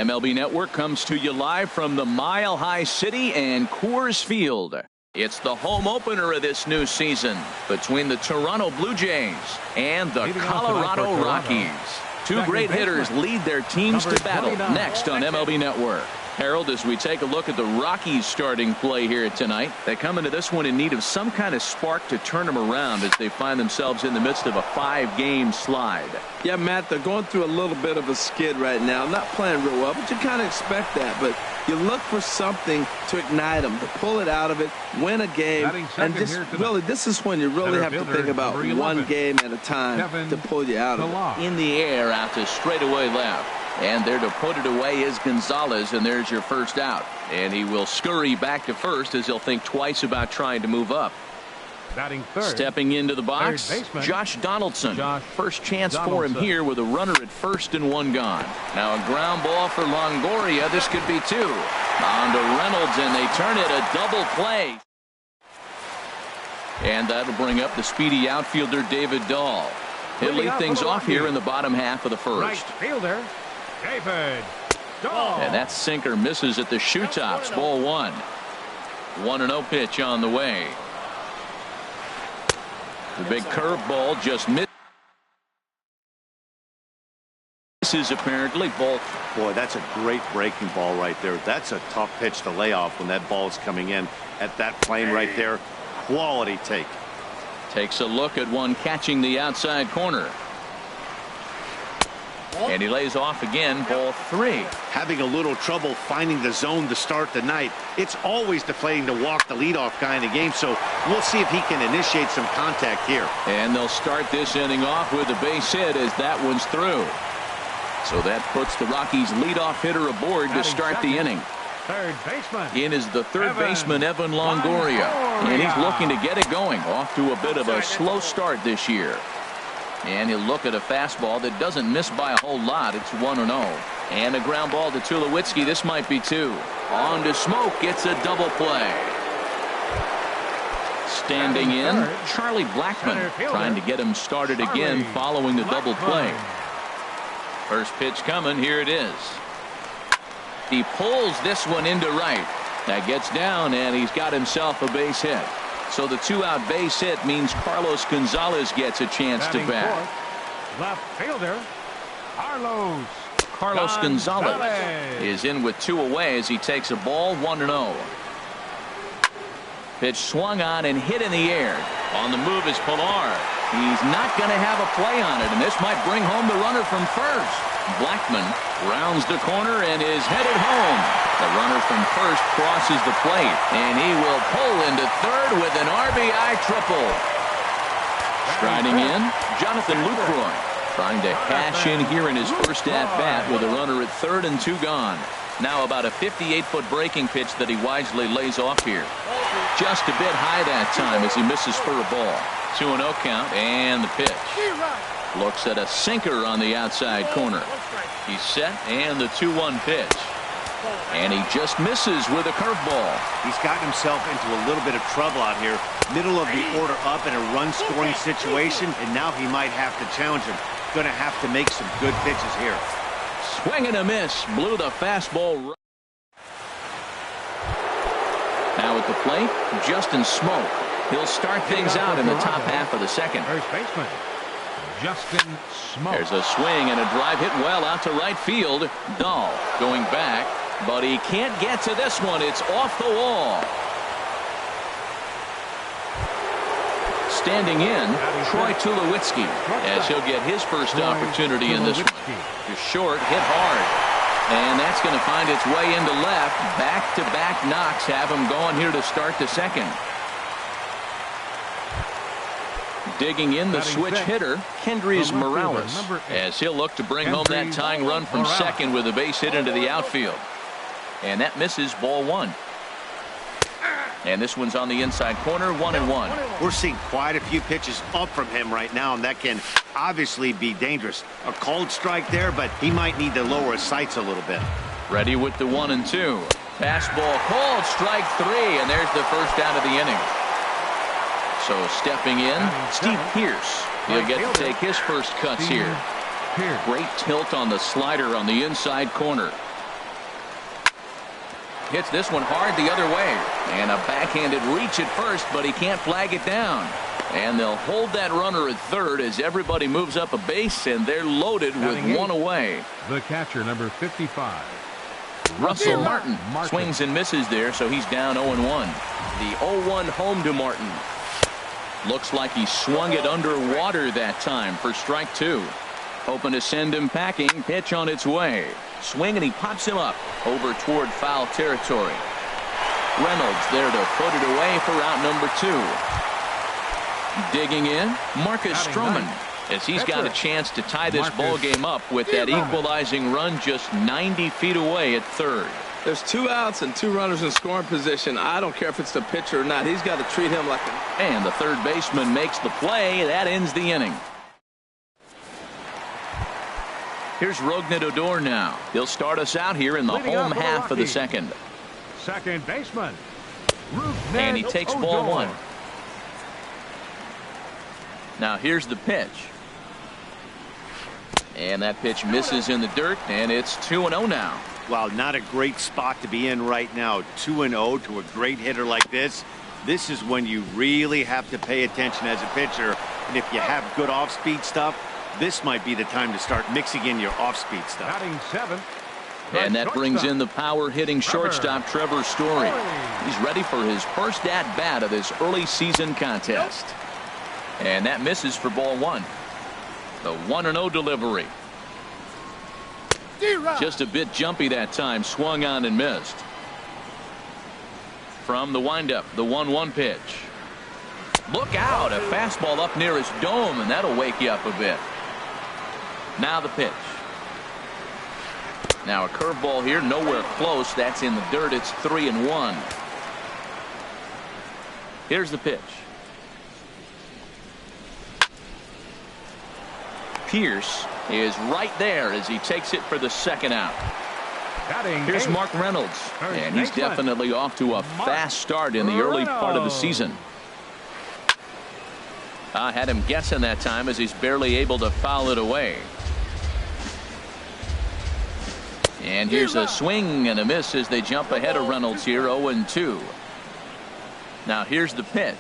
MLB Network comes to you live from the Mile High City and Coors Field. It's the home opener of this new season between the Toronto Blue Jays and the Colorado Rockies. Two great hitters lead their teams to battle next on MLB Network. Harold, as we take a look at the Rockies starting play here tonight, they come into this one in need of some kind of spark to turn them around as they find themselves in the midst of a 5-game slide. Yeah, Matt, they're going through a little bit of a skid right now. Not playing real well, but you kind of expect that. But you look for something to ignite them, to pull it out of it, win a game. And just really, this is when you really have to think about one game at a time to pull you out of it. In the air out to straightaway left. And there to put it away is Gonzalez, and there's your first out. And he will scurry back to first as he'll think twice about trying to move up. Batting third. Stepping into the box, Josh Donaldson. First chance for him here with a runner at first and one gone. Now a ground ball for Longoria. This could be two. On to Reynolds, and they turn it a double play. And that'll bring up the speedy outfielder David Dahl. He'll lead things off here in the bottom half of the first. Right fielder, David Dahl. And that sinker misses at the shoe tops. Ball one. 1-0 pitch on the way. The big curveball just misses apparently. Ball. Boy, that's a great breaking ball right there. That's a tough pitch to lay off when that ball is coming in at that plane right there. Quality take. Takes a look at one catching the outside corner. And he lays off again. Ball three. Having a little trouble finding the zone to start the night. It's always deflating to walk the leadoff guy in the game, so we'll see if he can initiate some contact here. And they'll start this inning off with a base hit as that one's through. So that puts the Rockies leadoff hitter aboard to start the inning. Third baseman. In is the third baseman, Evan Longoria. And he's looking to get it going. Off to a bit of a slow start this year. And he'll look at a fastball that doesn't miss by a whole lot. It's 1-0. And a ground ball to Tulowitzki. This might be two. On to Smoke. Gets a double play. Standing in, Charlie Blackmon, trying to get him started again following the double play. First pitch coming. Here it is. He pulls this one into right. That gets down, and he's got himself a base hit. So the two-out base hit means Carlos Gonzalez gets a chance to bat. Left fielder, Carlos Gonzalez is in with two away as he takes a ball. 1-0. Pitch swung on and hit in the air. On the move is Pilar. He's not going to have a play on it, and this might bring home the runner from first. Blackmon rounds the corner and is headed home. The runner from first crosses the plate, and he will pull into third with an RBI triple. Striding in, Jonathan Lucroy, trying to cash in here in his first at-bat with a runner at third and two gone. Now about a 58-foot breaking pitch that he wisely lays off here. Just a bit high that time as he misses for a ball. 2-0 count, and the pitch. Looks at a sinker on the outside corner. He's set, and the 2-1 pitch. And he just misses with a curveball. He's gotten himself into a little bit of trouble out here. Middle of the order up in a run-scoring situation, and now he might have to challenge him. Going to have to make some good pitches here. Swing and a miss. Blew the fastball. Now at the plate, Justin Smoke. He'll start things out in the top half of the second. First baseman, Justin Smoke. There's a swing and a drive hit well out to right field. Dahl going back, but he can't get to this one. It's off the wall. Standing in, Troy Tulowitzki, as he'll get his first opportunity in this one. Just short, hit hard. And that's going to find its way into left. Back-to-back knocks have him going here to start the second. Digging in the switch hitter, Kendrys Morales, as he'll look to bring home that tying run from second with a base hit into the outfield. And that misses. Ball one. And this one's on the inside corner. 1-1. We're seeing quite a few pitches up from him right now, and that can obviously be dangerous. A cold strike there, but he might need to lower his sights a little bit. Ready with the 1-2. Fastball called, strike three, and there's the first out of the inning. So stepping in, Steve Pearce. He'll get to take his first cuts here. Great tilt on the slider on the inside corner. hits this one hard the other way. And a backhanded reach at first, but he can't flag it down. And they'll hold that runner at third as everybody moves up a base, and they're loaded with one away. The catcher, number 55. Russell Martin swings and misses there, so he's down 0-1. The 0-1 home to Martin. Looks like he swung it underwater that time for strike two. Hoping to send him packing. Pitch on its way. Swing, and he pops him up over toward foul territory. Reynolds there to put it away for out number two. Digging in, Marcus Stroman, as he's got a chance to tie this ball game up with that equalizing run just 90 feet away at third. There's 2 outs and 2 runners in scoring position. I don't care if it's the pitcher or not. He's got to treat him like a... And the third baseman makes the play. That ends the inning. Here's Rougned Odor now. He'll start us out here in the home half of the second. Second baseman. And he takes ball one. Now here's the pitch. And that pitch misses in the dirt, and it's 2-0 now. Well, not a great spot to be in right now. 2-0 to a great hitter like this. This is when you really have to pay attention as a pitcher. And if you have good off-speed stuff, this might be the time to start mixing in your off-speed stuff. Batting seventh. And that brings in the power-hitting shortstop, Trevor Story. He's ready for his first at-bat of this early season contest. And that misses for ball one. The 1-0 delivery. Just a bit jumpy that time. Swung on and missed. From the windup, the 1-1 pitch. Look out. A fastball up near his dome, and that'll wake you up a bit. Now the pitch. Now a curveball here, nowhere close. That's in the dirt. It's 3-1. Here's the pitch. Pierce is right there as he takes it for the second out. Here's Mark Reynolds, and he's definitely off to a fast start in the early part of the season. I had him guessing that time as he's barely able to foul it away. And here's a swing and a miss as they jump ahead of Reynolds here, 0-2. Now here's the pitch.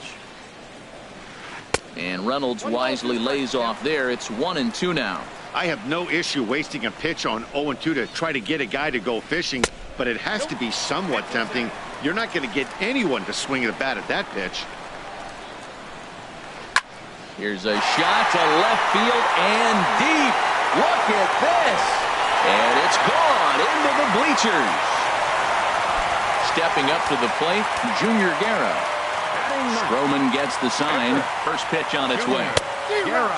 And Reynolds wisely lays off there. It's 1-2 now. I have no issue wasting a pitch on 0-2 to try to get a guy to go fishing, but it has to be somewhat tempting. You're not going to get anyone to swing a bat at that pitch. Here's a shot to left field and deep. Look at this. And it's gone into the bleachers. Stepping up to the plate, Junior Guerra. Stroman gets the sign. First pitch on its way.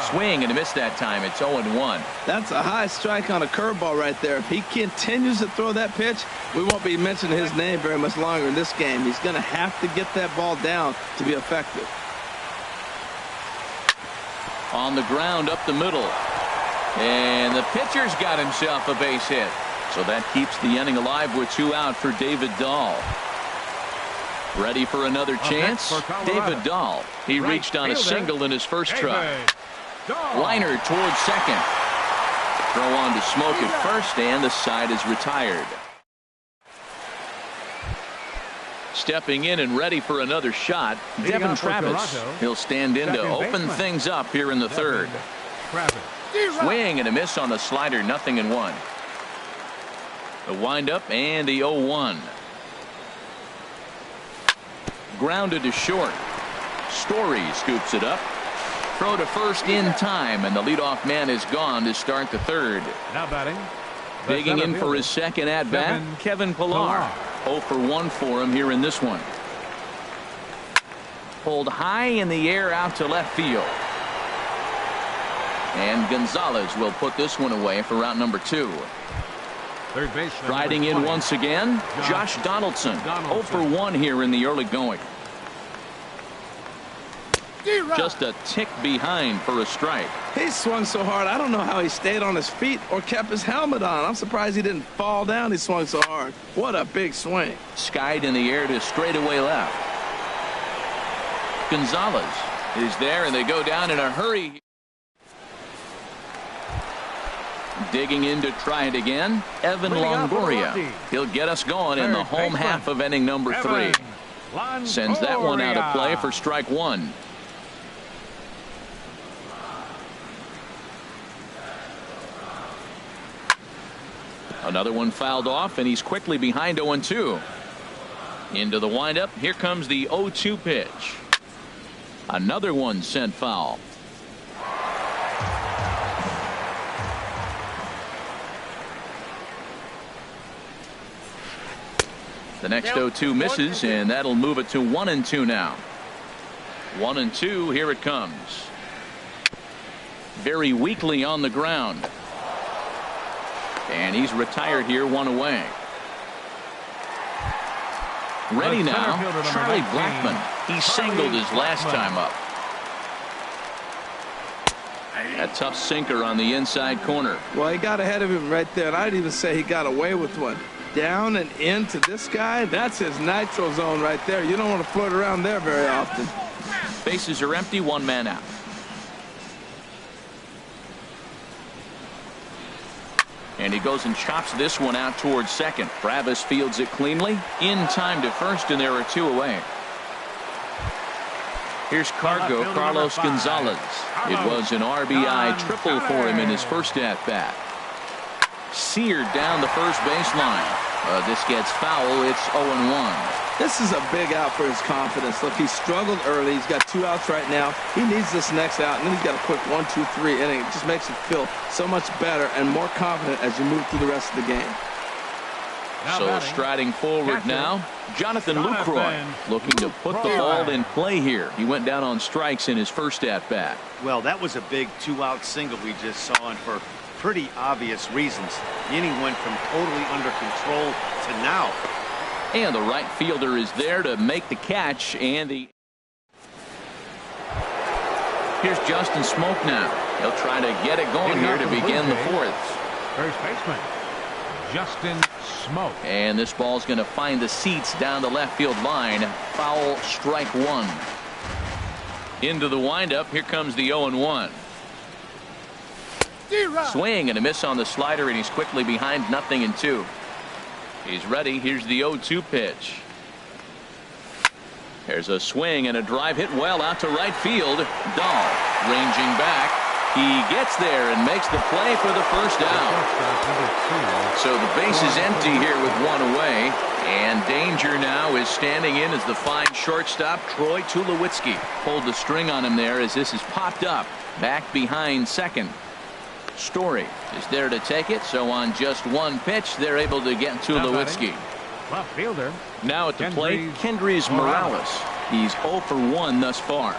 Swing and a miss that time. It's 0-1. That's a high strike on a curveball right there. If he continues to throw that pitch, we won't be mentioning his name very much longer in this game. He's going to have to get that ball down to be effective. On the ground up the middle. And the pitcher's got himself a base hit. So that keeps the inning alive with 2 out for David Dahl. Ready for another chance? David Dahl. He reached on a single in his first try. Liner towards second. Throw on to Smoke at first, and the side is retired. Stepping in and ready for another shot, Devin Travis. He'll stand in to open things up here in the third. Swing and a miss on the slider, 0-1. The windup and the 0-1. Grounded to short. Story scoops it up. Throw to first in time, and the leadoff man is gone to start the third. Now batting. Digging in for his second at-bat, Kevin Pillar. 0 for 1 for him here in this one. Pulled high in the air out to left field. And Gonzalez will put this one away for route number 2. Third base. Riding in once again, Josh Donaldson. 0 for 1 here in the early going. Just a tick behind for a strike. He swung so hard, I don't know how he stayed on his feet or kept his helmet on. I'm surprised he didn't fall down. He swung so hard. What a big swing. Skied in the air to straightaway left. Gonzalez is there, and they go down in a hurry. Digging in to try it again, Evan Longoria. He'll get us going in the home half of inning number 3. Sends that one out of play for strike 1. Another one fouled off, and he's quickly behind 0-2. Into the windup. Here comes the 0-2 pitch. Another one sent foul. The next 0-2 misses, and that'll move it to 1-2 now. 1-2. Here it comes. Very weakly on the ground. And he's retired here, 1 away. Ready now, Charlie Blackmon. He singled his last time up. A tough sinker on the inside corner. Well, he got ahead of him right there, and I'd even say he got away with one. Down and into this guy, that's his nitro zone right there. You don't want to float around there very often. Bases are empty, 1 man out. And he goes and chops this one out towards second. Travis fields it cleanly. In time to first, and there are 2 away. Here's Cargo, Carlos Gonzalez. It was an RBI triple for him in his first at-bat. Seared down the first baseline. This gets foul. It's 0-1. This is a big out for his confidence. Look, he struggled early. He's got 2 outs right now. He needs this next out, and then he's got a quick 1, 2, 3 inning. It just makes him feel so much better and more confident as you move through the rest of the game. So striding forward now, Jonathan Lucroy looking to put the ball in play here. He went down on strikes in his first at-bat. Well, that was a big 2-out single we just saw, and for pretty obvious reasons. The inning went from totally under control to now. And the right fielder is there to make the catch. And here's Justin Smoke now. He'll try to get it going here to begin the 4th. First baseman, Justin Smoke. And this ball's going to find the seats down the left field line. Foul, strike 1. Into the windup. Here comes the 0-1. Swing and a miss on the slider, and he's quickly behind 0-2. He's ready. Here's the 0-2 pitch. There's a swing and a drive hit well out to right field. Dahl ranging back. He gets there and makes the play for the first out. So the base is empty here with 1 away. And danger now is standing in as the fine shortstop, Troy Tulowitzki. Pulled the string on him there as this is popped up. Back behind second. Story is there to take it, so on just 1 pitch they're able to get Tulowitzki. Left fielder. Now at the plate, Kendrys Morales. He's 0 for 1 thus far.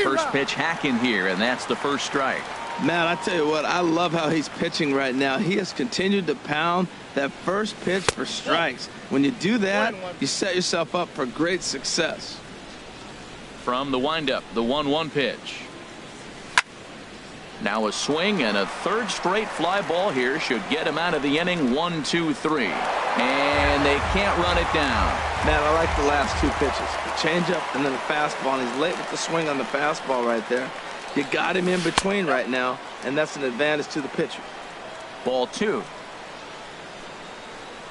First pitch hack in here, and that's the first strike. Man, I tell you what, I love how he's pitching right now. He has continued to pound that first pitch for strikes. When you do that, you set yourself up for great success. From the windup, the 1-1 pitch. Now a swing and a third straight fly ball here should get him out of the inning. 1, 2, 3. And they can't run it down. Man, I like the last 2 pitches. The changeup and then the fastball. And he's late with the swing on the fastball right there. You got him in between right now, and that's an advantage to the pitcher. Ball 2.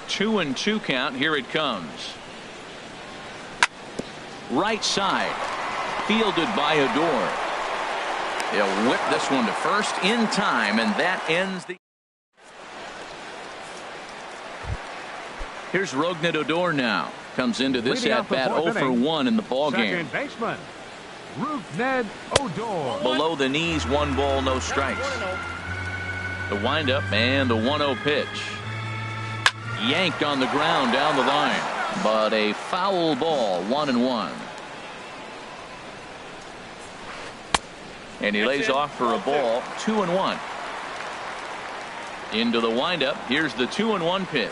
2-2 count. Here it comes. Right side. Fielded by Odor. He'll whip this one to first in time, and that ends the. Here's Rougned Odor now. Comes into this at-bat 0 for 1 in the ballgame. Second baseman, Rougned Odor. Below the knees, 1 ball, no strikes. The windup and the 1-0 pitch. Yanked on the ground down the line, but a foul ball, 1-1. And he lays off for a ball, 2-1. Into the windup. Here's the 2-1 pitch.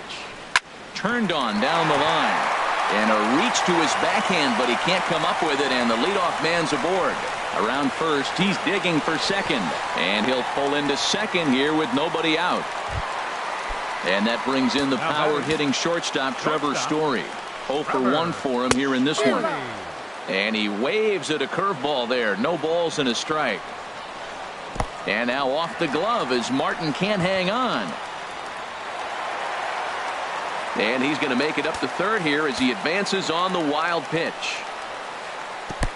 Turned on down the line. And a reach to his backhand, but he can't come up with it, and the leadoff man's aboard. Around first, he's digging for second. And he'll pull into second here with nobody out. And that brings in the power-hitting shortstop, Trevor Story. 0 for 1 for him here in this one. And he waves at a curveball there. No balls and a strike. And now off the glove as Martin can't hang on. And he's going to make it up to third here as he advances on the wild pitch.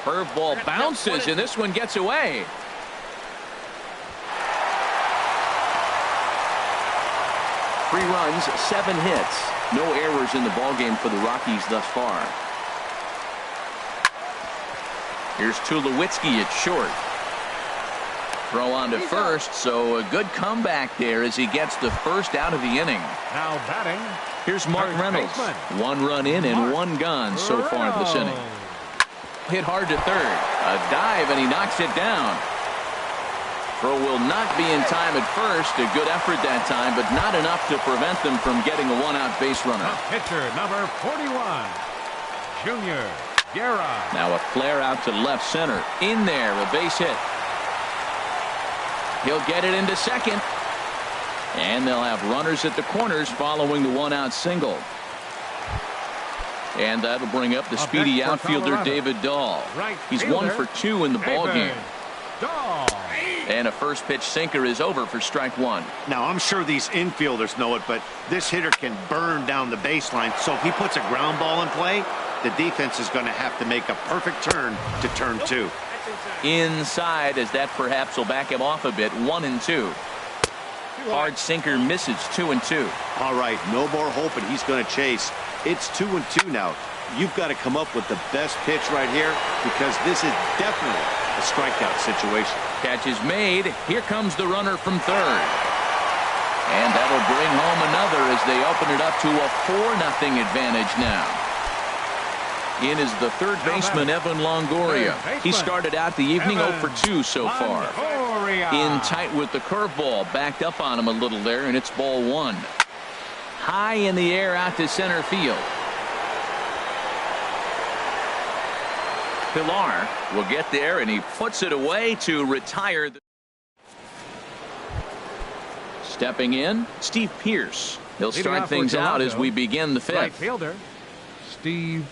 Curveball bounces, and this one gets away. Three runs, 7 hits. No errors in the ballgame for the Rockies thus far. Here's Tulowitzki at short. Throw on to first, so a good comeback there as he gets the first out of the inning. Now batting. Here's Mark Reynolds. 1 run in and 1 gone so far this inning. Hit hard to third. A dive, and he knocks it down. Throw will not be in time at first. A good effort that time, but not enough to prevent them from getting a 1-out base runner. The pitcher, number 41, Junior Guerra. Now a flare out to left center. In there, a base hit. He'll get it into second. And they'll have runners at the corners following the 1-out single. And that'll bring up the speedy outfielder David Dahl. He's 1 for 2 in the ballgame. And a first pitch sinker is over for strike 1. Now, I'm sure these infielders know it, but this hitter can burn down the baseline. So if he puts a ground ball in play, the defense is going to have to make a perfect turn to turn 2. Inside, as that perhaps will back him off a bit. 1-2. Hard sinker misses. 2-2. All right, no more hoping he's going to chase. It's 2-2 now. You've got to come up with the best pitch right here, because this is definitely a strikeout situation. Catch is made. Here comes the runner from third. And that'll bring home another as they open it up to a 4-0 advantage now. In is the third baseman, Evan Longoria. He started out the evening 0 for 2 so far. In tight with the curveball. Backed up on him a little there, and it's ball 1. High in the air out to center field. Pilar will get there, and he puts it away to retire. Stepping in, Steve Pearce. He'll start things out as we begin the 5th. Right fielder, Steve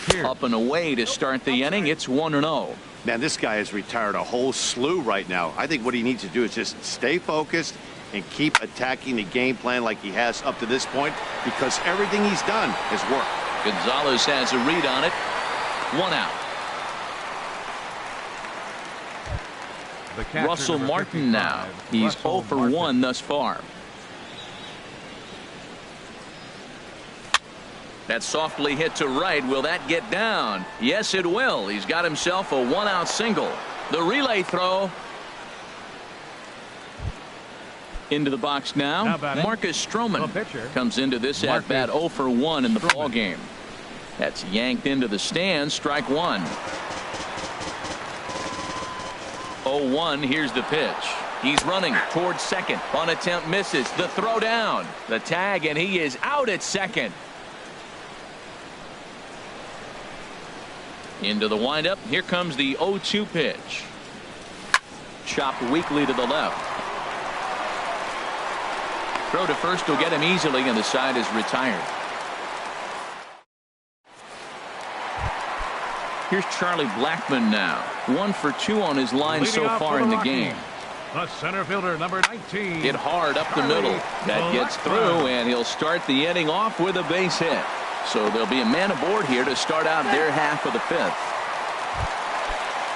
Pearce. Up and away to start the inning. It's 1-0. Man, this guy has retired a whole slew right now. I think what he needs to do is just stay focused and keep attacking the game plan like he has up to this point, because everything he's done has worked. Gonzalez has a read on it. 1 out. Russell Martin now. He's 0 for 1 thus far. That softly hit to right. Will that get down? Yes, it will. He's got himself a 1-out single. The relay throw. Into the box now. Marcus Stroman comes into this at bat 0 for 1 in the ball game. That's yanked into the stands. Strike 1. 0-1. Here's the pitch. He's running towards second. On attempt misses. The throw down. The tag, and he is out at second. Into the windup. Here comes the 0-2 pitch. Chopped weakly to the left. Throw to first will get him easily, and the side is retired. Here's Charlie Blackmon now. 1 for 2 on his line so far in the game. The center fielder, number 19. Hit hard up the middle. That gets through, and he'll start the inning off with a base hit. So there'll be a man aboard here to start out their half of the 5th.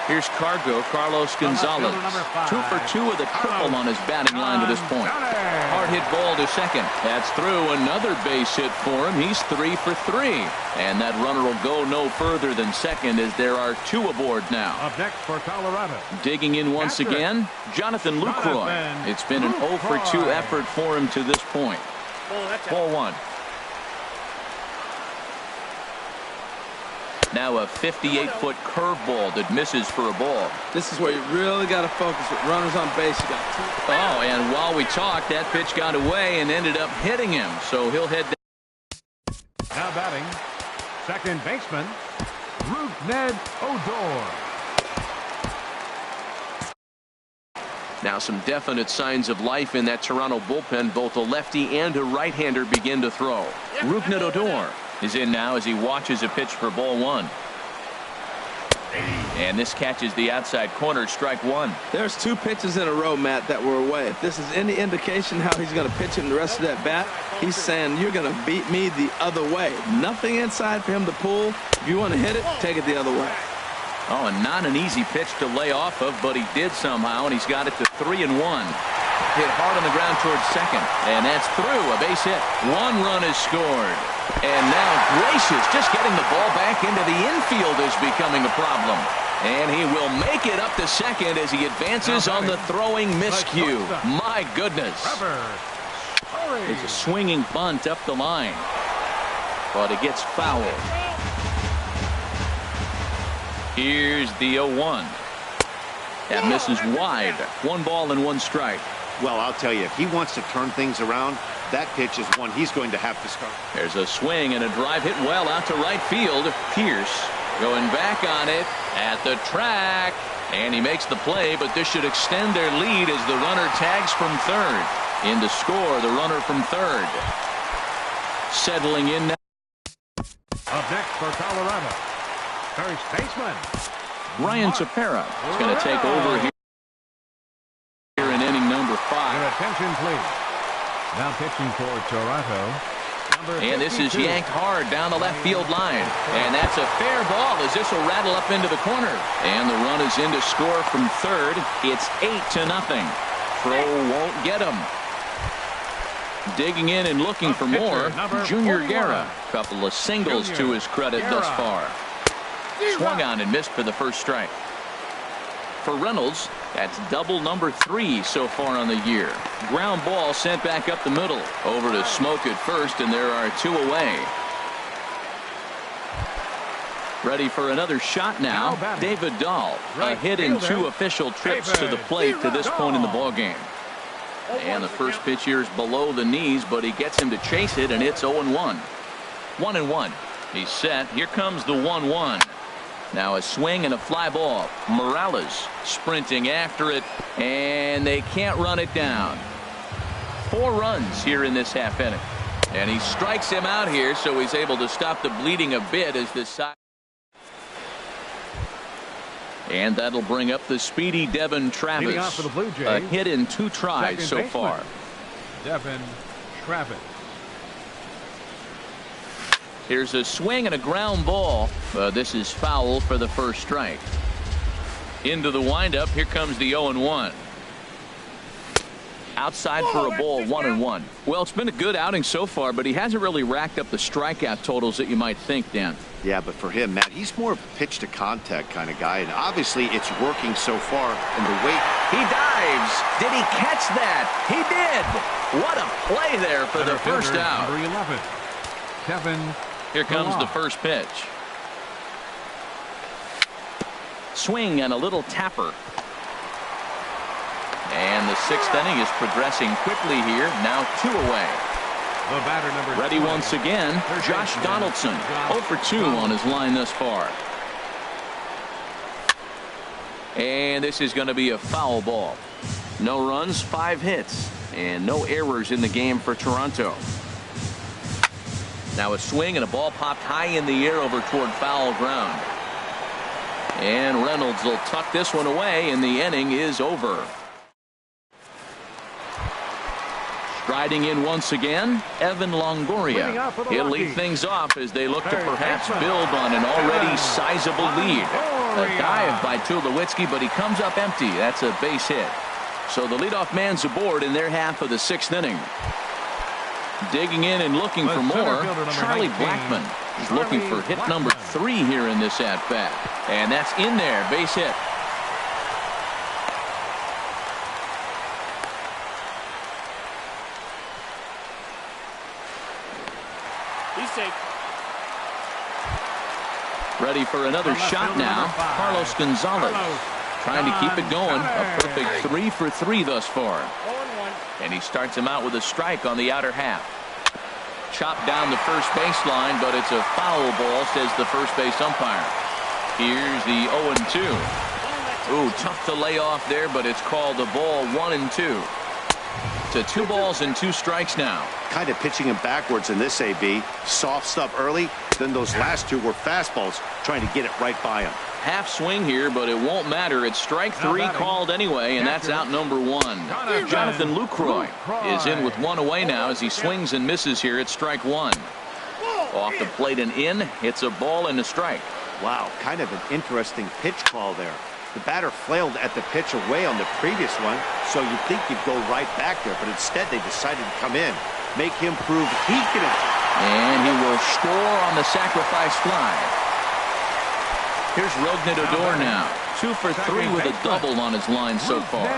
Here's Carlos Gonzalez. 2 for 2 with a triple on his batting line to this point. Hard hit ball to second. That's through. Another base hit for him. He's 3 for 3. And that runner will go no further than second as there are 2 aboard now. Up next for Colorado. Digging in once again, Jonathan Lucroy. It's been an 0 for 2 effort for him to this point. Ball 1. Now a 58-foot curveball that misses for a ball. This is where you really got to focus with runners on base. You got 2. Oh, and while we talked, that pitch got away and ended up hitting him. So he'll head down. Now batting, second baseman, Ned Odor. Now some definite signs of life in that Toronto bullpen. Both a lefty and a right-hander begin to throw. Ned Odor is in now as he watches a pitch for ball 1. And this catches the outside corner, strike one. There's 2 pitches in a row, Matt, that were away. If this is any indication how he's going to pitch him the rest of that bat, he's saying you're going to beat me the other way. Nothing inside for him to pull. If you want to hit it, take it the other way. Oh, and not an easy pitch to lay off of, but he did somehow, and he's got it to 3-1. Hit hard on the ground towards second, and that's through. A base hit. 1 run is scored. And now Gracious just getting the ball back into the infield is becoming a problem. And he will make it up to second as he advances on the throwing miscue. My goodness. It's a swinging bunt up the line. But it gets fouled. Here's the 0-1. That misses wide. 1 ball and 1 strike. Well, I'll tell you, if he wants to turn things around, that pitch is one he's going to have to start. There's a swing and a drive hit well out to right field. Pierce going back on it at the track. And he makes the play, but this should extend their lead as the runner tags from third. In to score, the runner from third. Settling in now. Up next for Colorado, first baseman Ryan Tepera is going to take over here in inning number 5. Your attention, please. Now pitching for Toronto, and this is yanked hard down the left field line. And that's a fair ball as this will rattle up into the corner. And the run is in to score from third. It's 8-0. Crow won't get him. Digging in and looking for more, Junior Guerra. Couple of singles to his credit thus far. Swung on and missed for the first strike. For Reynolds, that's double number 3 so far on the year. Ground ball sent back up the middle. Over to Smoke at first, and there are 2 away. Ready for another shot now. David Dahl, a hit in 2 official trips to the plate to this point in the ballgame. And the first pitch here is below the knees, but he gets him to chase it, and it's 0-1. 1-1. He's set. Here comes the 1-1. Now a swing and a fly ball. Morales sprinting after it, and they can't run it down. 4 runs here in this half inning. And he strikes him out here, so he's able to stop the bleeding a bit as this side. And that'll bring up the speedy Devin Travis. A hit in 2 tries so far. Devin Travis. Here's a swing and a ground ball. This is foul for the first strike. Into the windup. Here comes the 0-1. Outside for a ball, 1-1. Well, it's been a good outing so far, but he hasn't really racked up the strikeout totals that you might think, Dan. Yeah, but for him, Matt, he's more of a pitch to contact kind of guy, and obviously it's working so far. And the weight. He dives. Did he catch that? He did. What a play there for the first out. Number 11, Kevin. Here comes the first pitch. Swing and a little tapper. And the 6th inning is progressing quickly here. Now 2 away. The batter number ready once again. Josh Donaldson 0 for 2 on his line thus far. And this is going to be a foul ball. No runs, 5 hits, and no errors in the game for Toronto. Now a swing and a ball popped high in the air over toward foul ground. And Reynolds will tuck this one away, and the inning is over. Striding in once again, Evan Longoria. He'll lead things off as they look to perhaps build on an already sizable lead. A dive by Tulowitzki, but he comes up empty. That's a base hit. So the leadoff man's aboard in their half of the 6th inning. Digging in and looking for more, Charlie Blackmon is looking for hit number 3 here in this at-bat. And that's in there, base hit. Ready for another shot now. Carlos Gonzalez trying to keep it going. A perfect 3 for 3 thus far. And he starts him out with a strike on the outer half. Chopped down the first baseline, but it's a foul ball, says the first base umpire. Here's the 0-2. Ooh, tough to lay off there, but it's called a ball 1-2. to 2 balls and 2 strikes now. Kind of pitching him backwards in this AB. Soft stuff early, then those last 2 were fastballs, trying to get it right by him. Half swing here, but it won't matter. It's strike 3 called anyway, and that's out number 1. Jonathan Lucroy is in with 1 away now as he swings and misses here at strike 1. Off the plate and in. It's a ball and a strike. Wow, kind of an interesting pitch call there. The batter flailed at the pitch away on the previous one, so you'd think you'd go right back there, but instead they decided to come in, make him prove he can. And he will score on the sacrifice fly. Here's Rognadador now. 2 for 3 with a double on his line so far.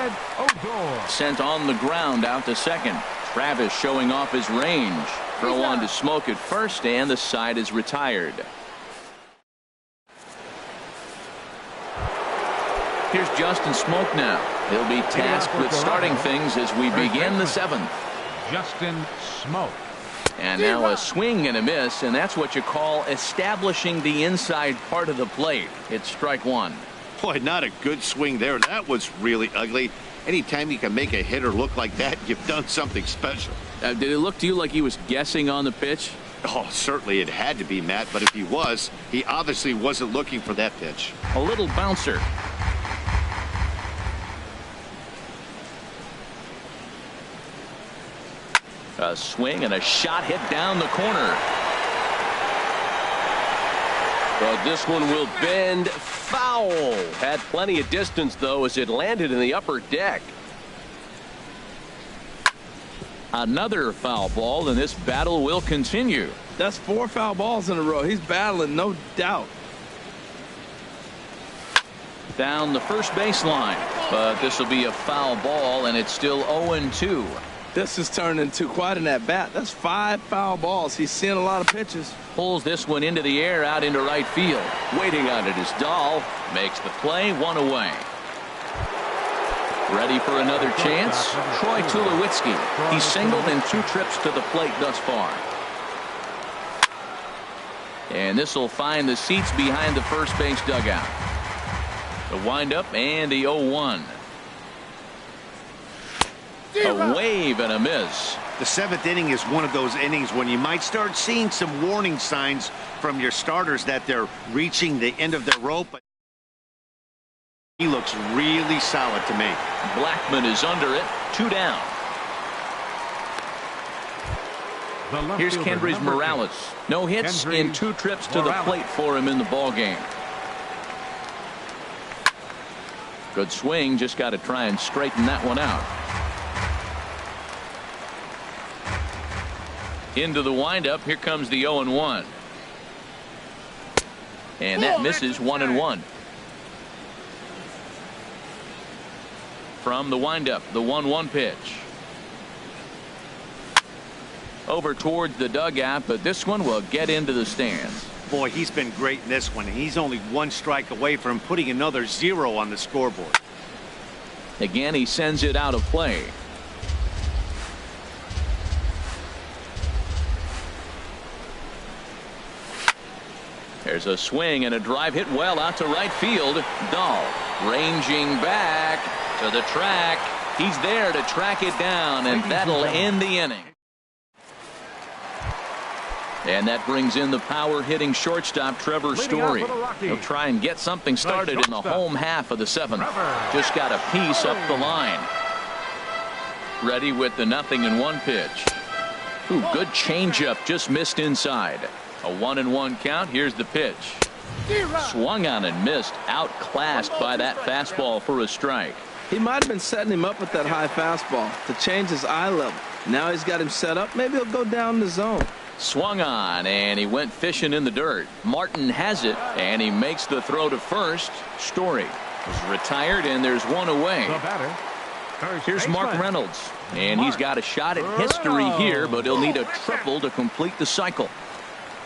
Sent on the ground out to second. Travis showing off his range. Throw on to Smoke at first, and the side is retired. Here's Justin Smoke now. He'll be tasked with starting things as we begin the 7th. Justin Smoke. And now a swing and a miss, and that's what you call establishing the inside part of the plate. It's strike 1. Boy, not a good swing there. That was really ugly. Anytime you can make a hitter look like that, you've done something special. Did it look to you like he was guessing on the pitch? Oh, certainly it had to be, Matt, but if he was, he obviously wasn't looking for that pitch. A little bouncer. A swing and a shot hit down the corner. But this one will bend foul. Had plenty of distance, though, as it landed in the upper deck. Another foul ball, and this battle will continue. That's 4 foul balls in a row. He's battling, no doubt. Down the first baseline, but this will be a foul ball, and it's still 0-2. This has turned into quite an at-bat. That's 5 foul balls. He's seeing a lot of pitches. Pulls this one into the air out into right field. Waiting on it is Dahl. Makes the play, 1 away. Ready for another chance? Troy Tulowitzki. He's singled in 2 trips to the plate thus far. And this will find the seats behind the first base dugout. The windup and the 0-1. A wave and a miss. The 7th inning is one of those innings when you might start seeing some warning signs from your starters that they're reaching the end of their rope. He looks really solid to me. Blackman is under it. 2 down. Here's Kendrys Morales. No hits in 2 trips to the plate for him in the ballgame. Good swing. Just got to try and straighten that one out. Into the windup. Here comes the 0-1. And that misses 1-1. From the windup, the 1-1 pitch. Over towards the dugout, but this one will get into the stands. Boy, he's been great in this one. He's only 1 strike away from putting another 0 on the scoreboard. Again, he sends it out of play. There's a swing and a drive hit well out to right field. Dahl ranging back to the track. He's there to track it down, and that'll end the inning. And that brings in the power hitting shortstop Trevor Story. He'll try and get something started in the home half of the 7th. Just got a piece up the line. Ready with the 0-1 pitch. Ooh, good changeup, just missed inside. A 1-1 count. Here's the pitch. Swung on and missed. Outclassed by that fastball for a strike. He might have been setting him up with that high fastball to change his eye level. Now he's got him set up. Maybe he'll go down the zone. Swung on, and he went fishing in the dirt. Martin has it, and he makes the throw to first. Story is retired, and there's 1 away. Here's Mark Reynolds, and he's got a shot at history here, but he'll need a triple to complete the cycle.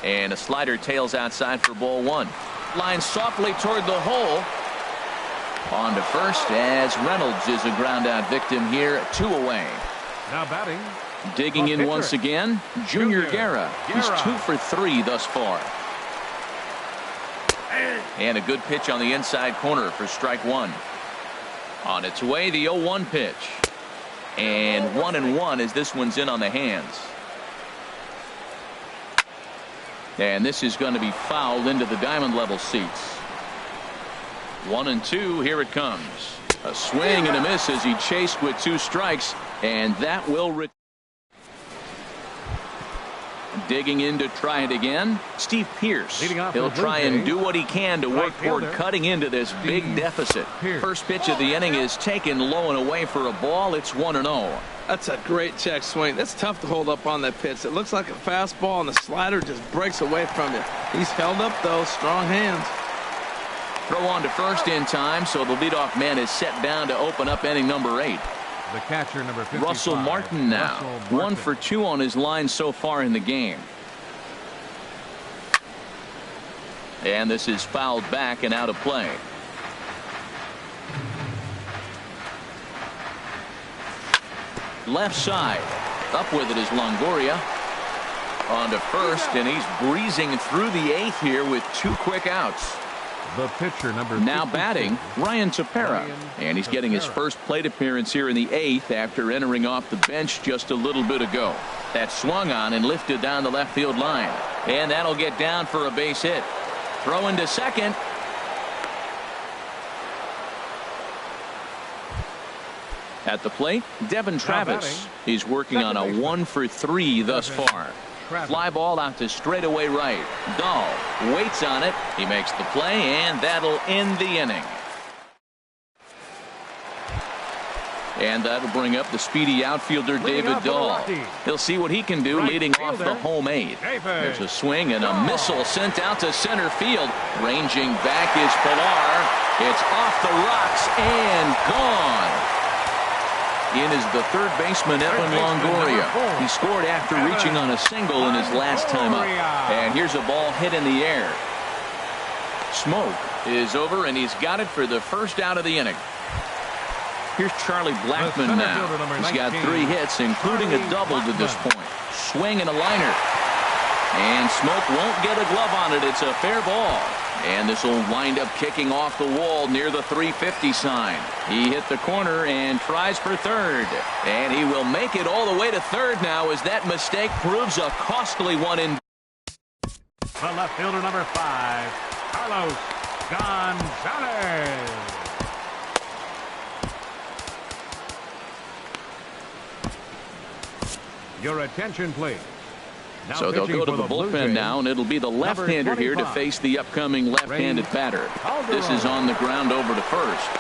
And a slider tails outside for ball 1. Line softly toward the hole. On to first as Reynolds is a ground out victim here. 2 away. Now batting. Digging in once again, Junior Guerra. He's 2 for 3 thus far. And a good pitch on the inside corner for strike 1. On its way, the 0-1 pitch. And 1-1 as this one's in on the hands. And this is going to be fouled into the diamond level seats. 1-2. Here it comes. A swing and a miss as he chased with 2 strikes, and that will digging in to try it again. Steve Pearce. He'll try and do what he can to work toward cutting into this big deficit. First pitch of the inning is taken low and away for a ball. It's 1-0. That's a great check swing. That's tough to hold up on that pitch. It looks like a fastball, and the slider just breaks away from you. He's held up, though. Strong hands. Throw on to first in time, so the leadoff man is set down to open up inning number 8. The catcher, number 55, Russell Martin now. Russell Martin. 1 for 2 on his line so far in the game. And this is fouled back and out of play. Left side. Up with it is Longoria. On to first, and he's breezing through the 8th here with 2 quick outs. The pitcher, number Now 52, batting, Ryan Tepera. And he's getting his first plate appearance here in the 8th after entering off the bench just a little bit ago. That swung on and lifted down the left field line. And that'll get down for a base hit. Throw into second. At the plate, Devin Travis. He's working on a 1 for 3 thus far. Fly ball out to straightaway right. Dahl waits on it. He makes the play, and that'll end the inning. And that'll bring up the speedy outfielder David Dahl. He'll see what he can do leading off the home 8. There's a swing and a missile sent out to center field. Ranging back is Pilar. It's off the rocks and gone. In is the third baseman, Evan Longoria. He scored after reaching on a single in his last time up. And here's a ball hit in the air. Smoke is over, and he's got it for the first out of the inning. Here's Charlie Blackmon now. He's got 3 hits, including a double to this point. Swing and a liner. And Smoke won't get a glove on it. It's a fair ball. And this will wind up kicking off the wall near the 350 sign. He hit the corner and tries for third. And he will make it all the way to third now as that mistake proves a costly one in. The left fielder, number 5, Carlos Gonzalez. Your attention, please. Now so they'll go to the bullpen now, and it'll be the left-hander here to face the upcoming left-handed batter. This is on the ground over to first.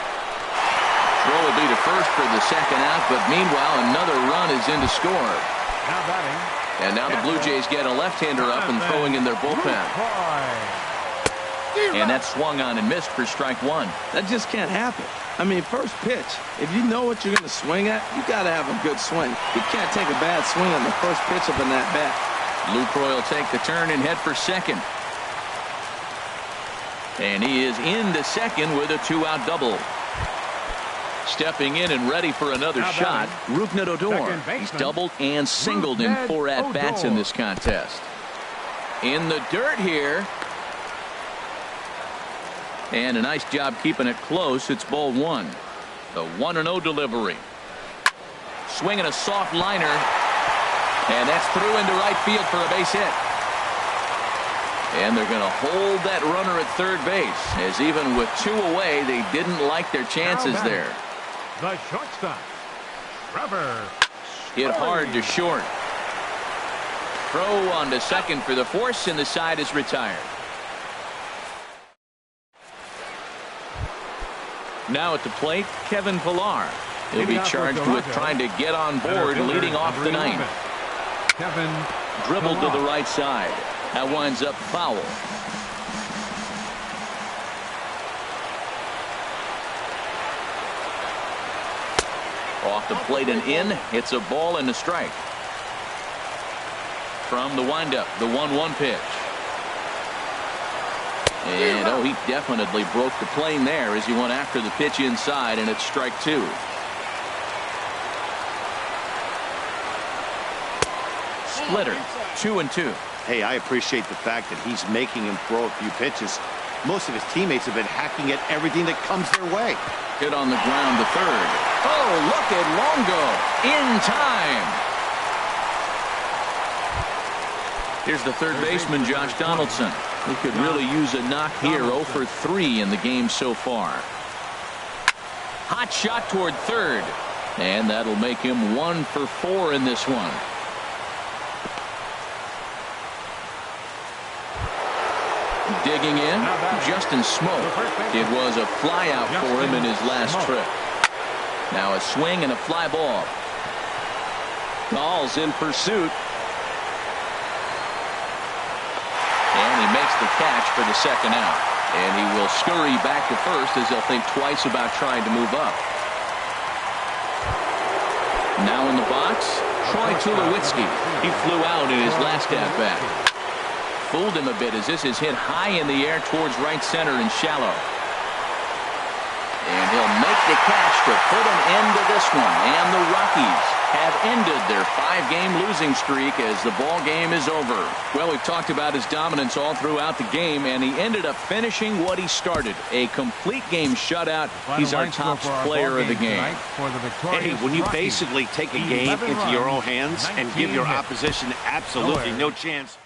Throw will be to first for the second out, but meanwhile another run is in to score. Now batting. And now the Blue Jays get a left-hander up and throwing in their bullpen. And that swung on and missed for strike 1. That just can't happen. I mean, first pitch, if you know what you're going to swing at, you got to have a good swing. You can't take a bad swing on the first pitch of an at-bat. Lucroy will take the turn and head for second. And he is into second with a 2-out double. Stepping in and ready for another shot, Rougned Odor. He's doubled and singled in 4 at-bats in this contest. In the dirt here. And a nice job keeping it close. It's ball 1. The 1-0 delivery. Swinging a soft liner. And that's through into right field for a base hit. And they're going to hold that runner at third base, as even with 2 away, they didn't like their chances there. The shortstop, Trevor. Hit hard to short. Throw on to second for the force, and the side is retired. Now at the plate, Kevin Pilar. He'll be charged with trying to get on board leading off the 9th. Kevin dribbled to the right side. That winds up foul. Off the plate and in. It's a ball and a strike. From the windup, the 1-1 pitch. And oh, he definitely broke the plane there as he went after the pitch inside, and it's strike 2. Splitter, 2-2. Hey, I appreciate the fact that he's making him throw a few pitches. Most of his teammates have been hacking at everything that comes their way. Hit on the ground to third. Oh, look at Longo in time. Here's the third baseman, Josh Donaldson. He could really use a knock here. 0 for 3 in the game so far. Hot shot toward third. And that'll make him 1 for 4 in this one. Digging in, Justin Smoke. It was a fly out for him in his last trip. Now a swing and a fly ball. Ball's in pursuit. And he makes the catch for the second out. And he will scurry back to first as he'll think twice about trying to move up. Now in the box, Troy Tulowitzki. He flew out in his last at-bat. Fooled him a bit as this is hit high in the air towards right center and shallow. And he'll make the catch to put an end to this one. And the Rockies have ended their 5-game losing streak as the ball game is over. Well, we've talked about his dominance all throughout the game, and he ended up finishing what he started. A complete game shutout. He's our top player of the game. Hey, when you basically take a game into your own hands and give your opposition absolutely no chance.